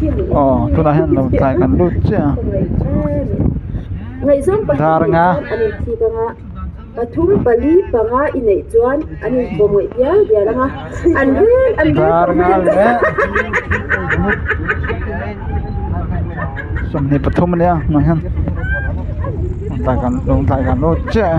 tu na hen lo tai kan lut cha ngai zom pa dar nga ani thi ka nga pathum pali panga inei chuan ani bomoi dia dia langa an dar nga le som ni pathum ne na hen tai kan lut cha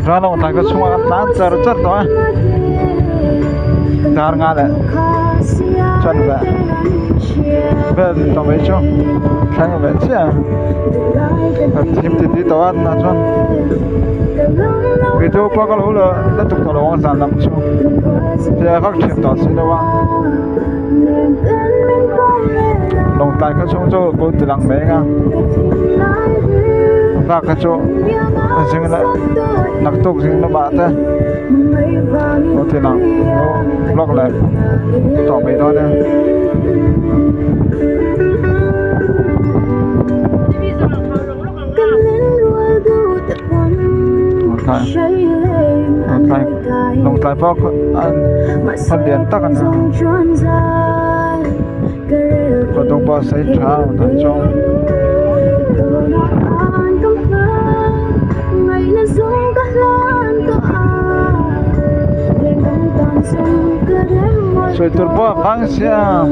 ra đâu tại cái xung quanh tán chờ chất đó dar nga đấy chân về tao mấy chỗ thấy về chứ tìm tí tao ăn là chân video qua cái lỗ là tiếp tục tao long sản làm chung thì phát triển tao xin đâu đồng tại cái xung chỗ có từ lăng bé nga và cái chỗ riêng lại nặc tục riêng nó bạ thế có thể nào nó blog lại tỏ mấy đó đây đồng tại bóc phát điện tắc anh còn đồng bò xây trào tại trong Soy turbo Francia.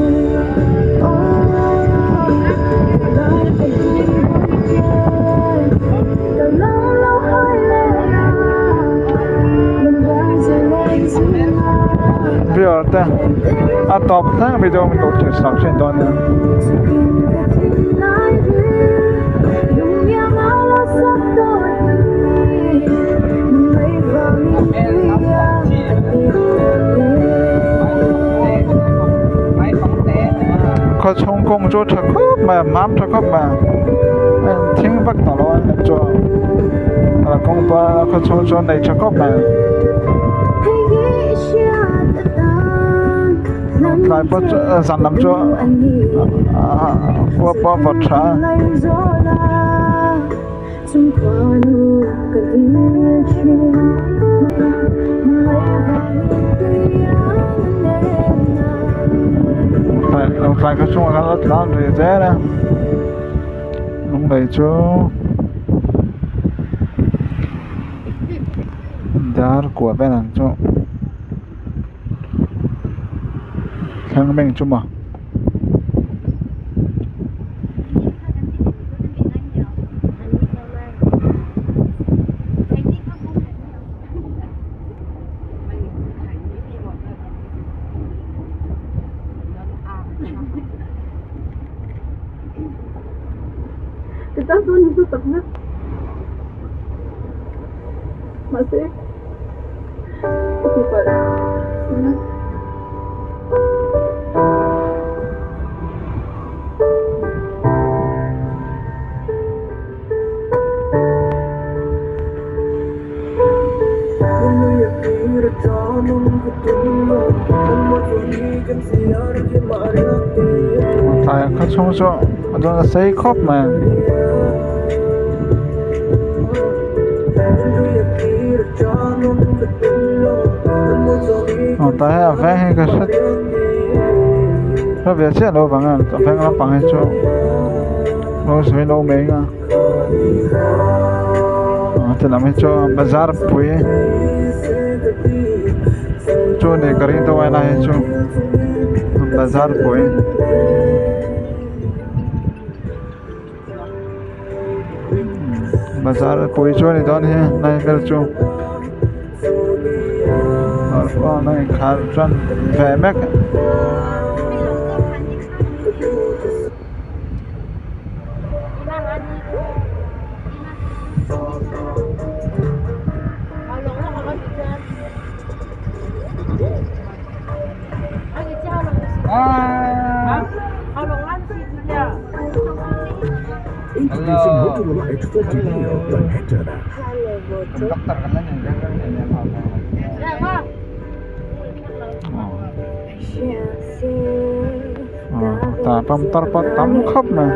Bây giờ top tháng video mình đột chuyển sắp trên đó nữa. có trong công cho thật khóc mà mám thật khóc mà tiếng bắc tỏ lo anh cho là công ba có trong cho này thật khóc mà lại bắt dàn làm cho qua bao vật trả phải có chung là rất là dễ đó đúng đấy chứ dar của bên này chứ sang bên chung mà kita tuh itu ternak masih super tại có chung cho đó là xây khóc mà tại là vẽ hay cái sách nó vẽ chết đâu bằng à vẽ nó bằng hay cho nó sẽ đâu mấy à thì làmให้cho bazar bụi cho này cái gì đâu ai lại cho bazar bụi bazar bụi cho này đó này này cái cho ở này khá chân vẽ mét introducing Motorola X4 Helio dan Hector. dokter kan yang ta pam tar pa tam khắp mà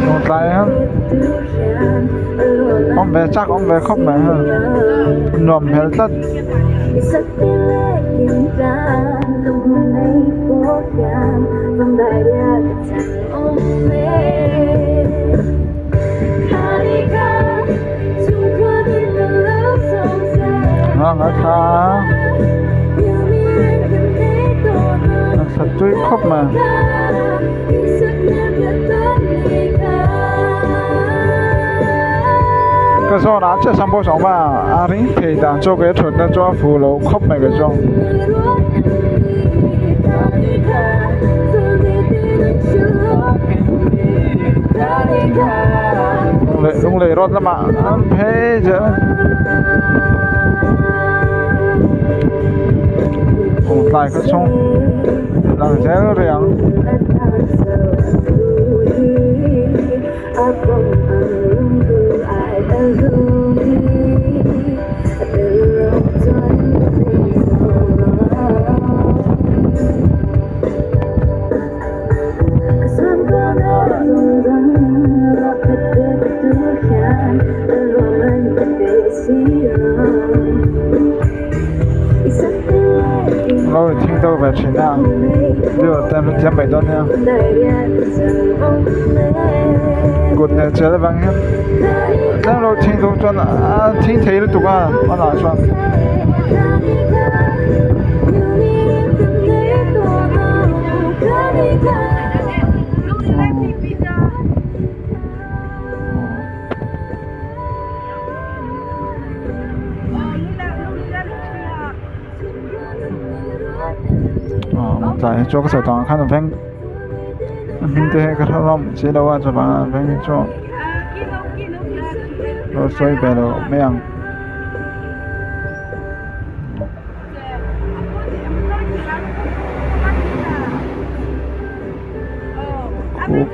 còn tay ha ông về chắc ông về khóc mà ha nòm hết tất ngã khá thật tuyệt khóc mà cái số đó chắc xong bộ sống mà anh thì đang cho cái thuật nó cho phù lỗ khóc này cái trong lúc lệ rót lắm mà anh phê chứ lại cái xong đang chế nó riêng rồi听到về chuyện nào đưa tên mình chém bảy tuần nha gột này chơi là vang hết đang rồi听到cho nó听thấy được tụi con nó nói cho tại cho cái sở toàn khăn phanh thế cái thao lông chỉ đâu cho bạn phanh cho rồi xoay về đâu mấy ăn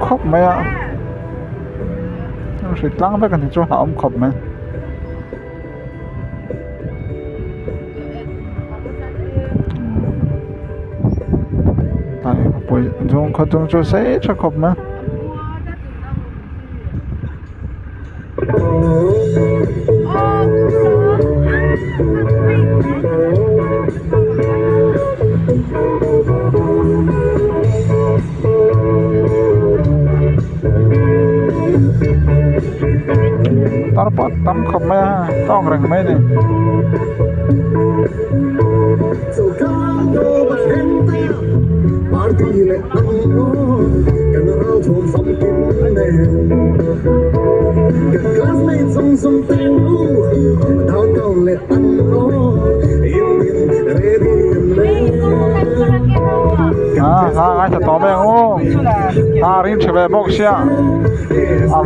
khóc mấy ạ nó sẽ lắng với cái cho họ ông khóc mấy dùng khó tung cho sẽ cho khóc mà tar pot tam khóc mà tao rừng mấy này Partile anno, general thôn phong kinh nè. Các classmates song song tên u, đào cao lệ anno, yên yên ready nè. Anh sẽ tóm em ô, rin trở về bốc xe.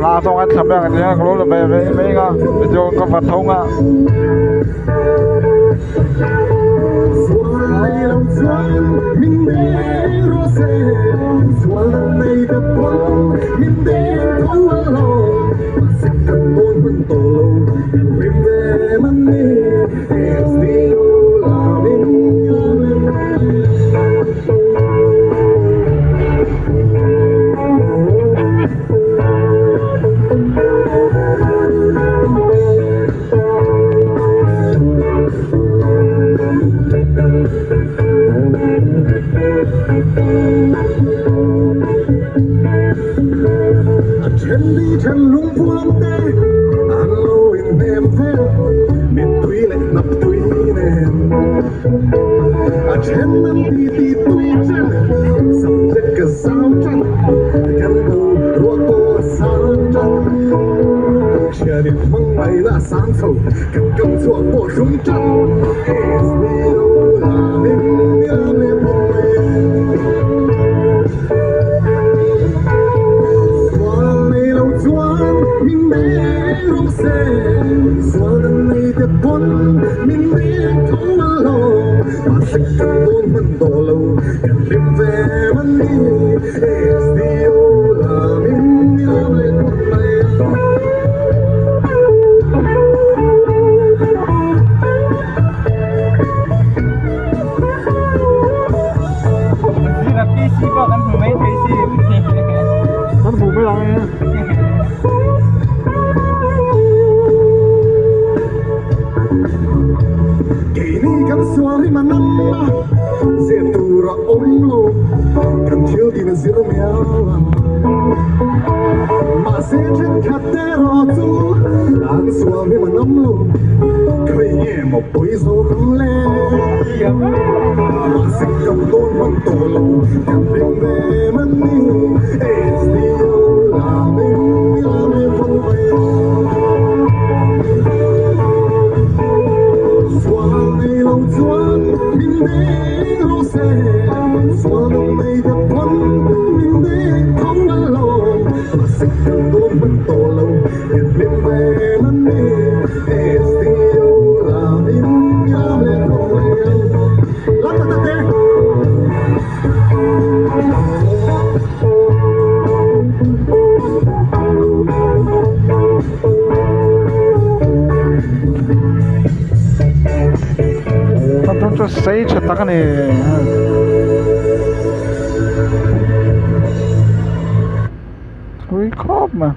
Là xong anh sẽ về cái này, lúc là về mấy cái, vô có vật thông à. Mình đến rose, swallow mây đất quang, mình đến thấu alone, sẽ cần bốn bên tổ lông, mình về mình đi, still loving you. Chân đi chân lung vuông tê, anh lôi em theo, miền tuy lại nắp tuy nèm. Chân anh đi tuy chân, sắp chết cả sao chân, chân đầu rùa cô sao chân. Chia đi mong mày là sáng sầu, cần cầm chua của súng chân. Still loving you, đê rong xe xóa đằng này đẹp quân mình đê thấu lâu mà sẽ cần đôn mình tổ lâu cần đêm về mình đi SDO là mình nhớ lên con này PC po kan may PC. Nó bù mới lại nha. kỳ ni kan xóa đi mà năm dễ tu ra ôm lâu kan thiếu đi mà dễ mèo mà sẽ chân khát tê rõ chú ăn xóa đi mà năm lâu khơi nhẹ một bối rô không lẽ mà sẽ cầm đôn bằng tổ lâu cầm đêm về mình đi SDO là mình là mình không về xóa này lòng chuan mình đê rô xe xóa lòng này đẹp quân mình đê không ăn lâu mà sẽ cầm đôn bằng tổ lâu cầm đêm về mình đi SDO là mình là mình không về lát ta tê Tao cho xây cho tao cái này. Thôi khóc mà.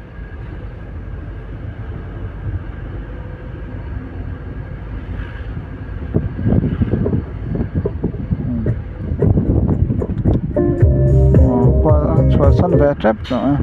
Qua cho sân vẽ trap nữa.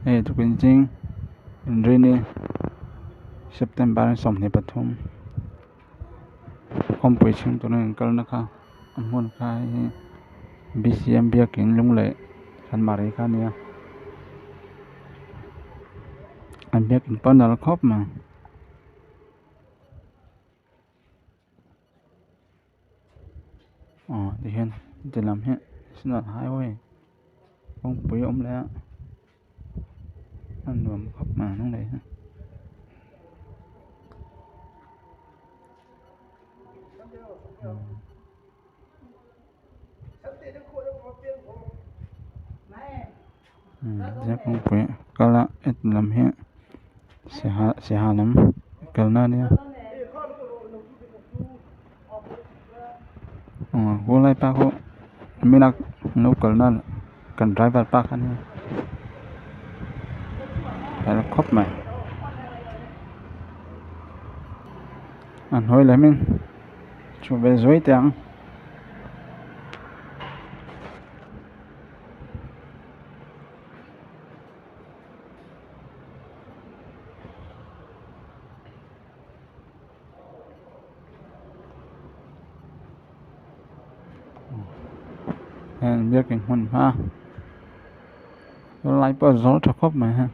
Itu kencing ini September somni pathum competition to ne kal nakha amon khai BCM bia king lungle san mari kha nia an bia king panal khop ma đi hen đi làm hết xin highway không bị ông lẽ anh nuông khóc mà nó đây chắc không bị cái là ít làm hết sẽ hà lắm cái nào đi cô lại pa cô mình nak nấu cái nào cần driver pa kan là khóc mày anh hỏi lại mình cho về dối tiếng biết cái hồn ha lại bao gió thật khóc mà ha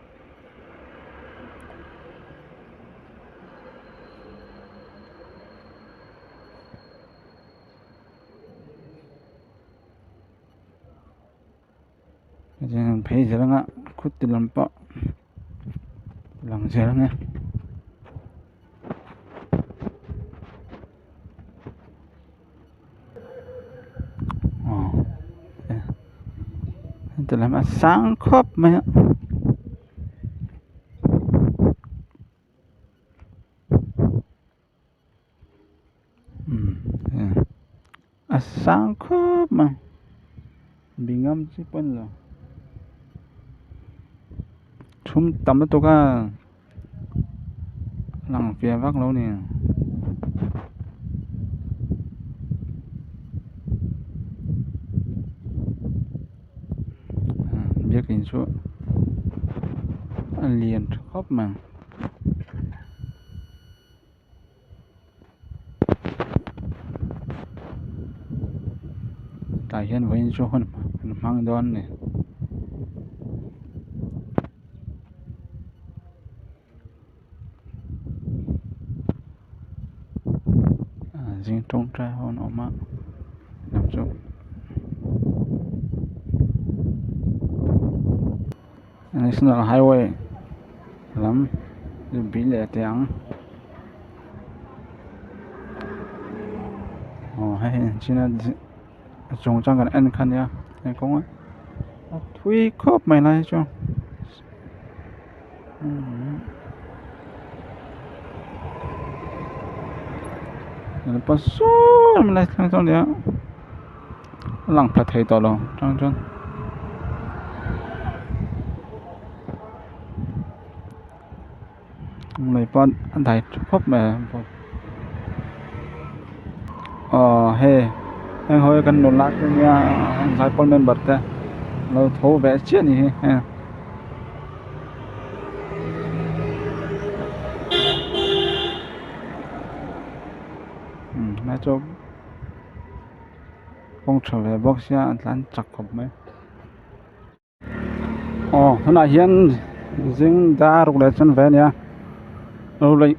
jangan pay jalan ngak kut di lampak lang jalan ya dalam sangkop mah sangkop mah bingam sih pun lah chúng tắm nó tôi cả lằng phía vác lâu nè biết cái số liền khóc mà tại hiện với số hơn mang đón này riêng trong trai hơn ở mạng làm số National Highway lắm bị lệ tiếng hay chỉ là dùng trong cái anh khăn nha anh cũng á thui khớp mày này cho pas số mình lại thằng trong đấy lăng phát thấy tao luôn trong này con anh thấy khóc mà he anh hỏi cần nôn lát nha sai con nên bật ra lâu thấu vẽ chết gì ha nãy cho không trở về box xe anh chặt khóc mấy thế này hiện dính ra rục lại chân vẽ nha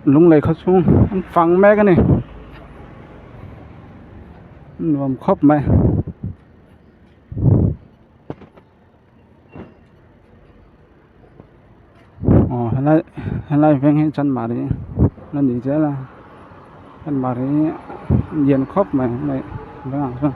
lung lay khóc xuống phẳng mẹ cái này làm khóc mẹ hay lại ven hay chân mà đi nó đi thế là chân mà đi diện khóc mẹ này đúng không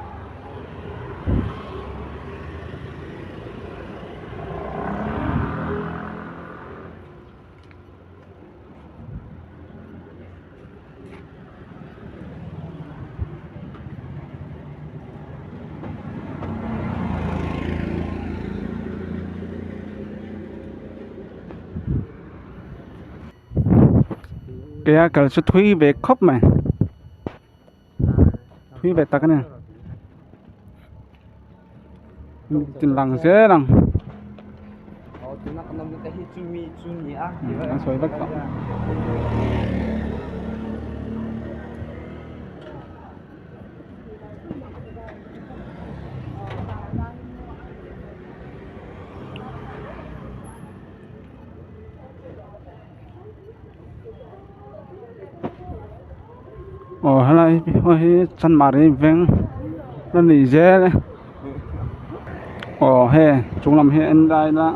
cái cần sẽ thuy về khóc mà thuy về tắc này trên lăng dễ lăng nó xoay bất động hay là chân mà đi ven nó nỉ dễ đấy he chúng làm he anh đây là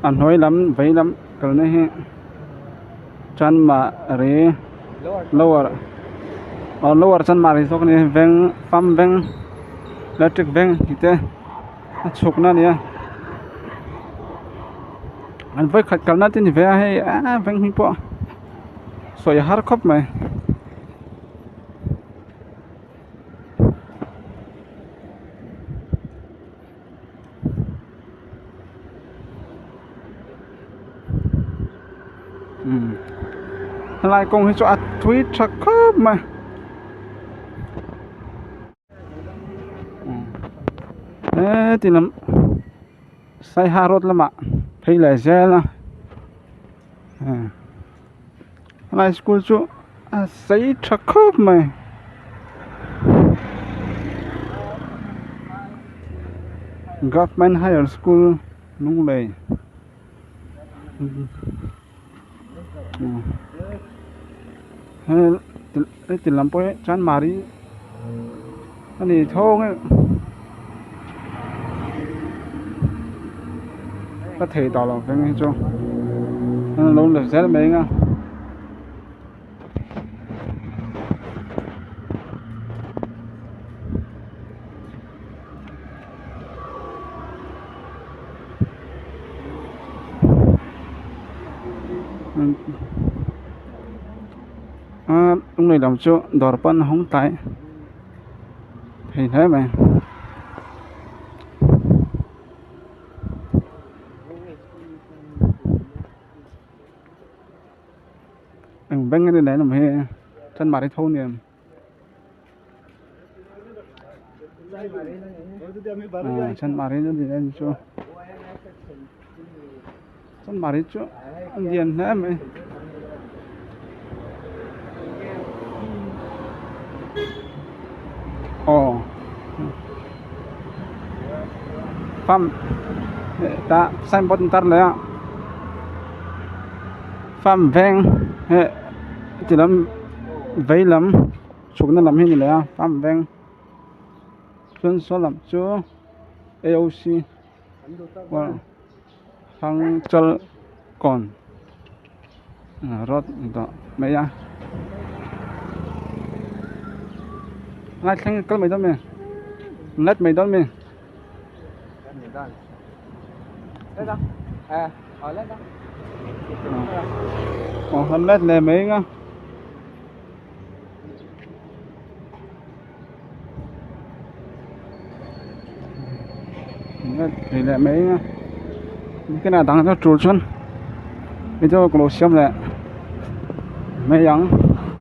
anh nói lắm vậy lắm cái này he chân mà đi lower lower chân mà đi số này ven farm ven electric ven gitu chụp nó nè anh với khách cái này thì về hay ven hình po soya har khóc mày lại cùng cho tweet chắc khóc mà thì làm sai harot lắm ạ thấy là dễ là lại school cho sai chắc khóc mà Government Higher School Nung Lei. Thì làm bôi chán mari anh đi thô ấy có thể tỏ lòng cái cho luôn được rất là mấy ngang ông này làm cho đỏ pan không tại thì thế mà bên cái này làm hệ chân mặt đi thôn nè chân mặt đi nó gì đây cho chân mặt đi cho anh điền thế mà farm ta sign board tar le farm veng he chỉ làm vây lắm chụp nó làm hình le farm veng chuyên số làm cho AOC và thằng chal còn rót đó mấy à ngay thằng cái mấy đó mày nét mấy đó mày Lên đâu? Lên đâu? Hơn nét này mấy ngá thì lại mấy ngá cái nào tăng cho chuột xuân bây giờ còn xem lại mấy giống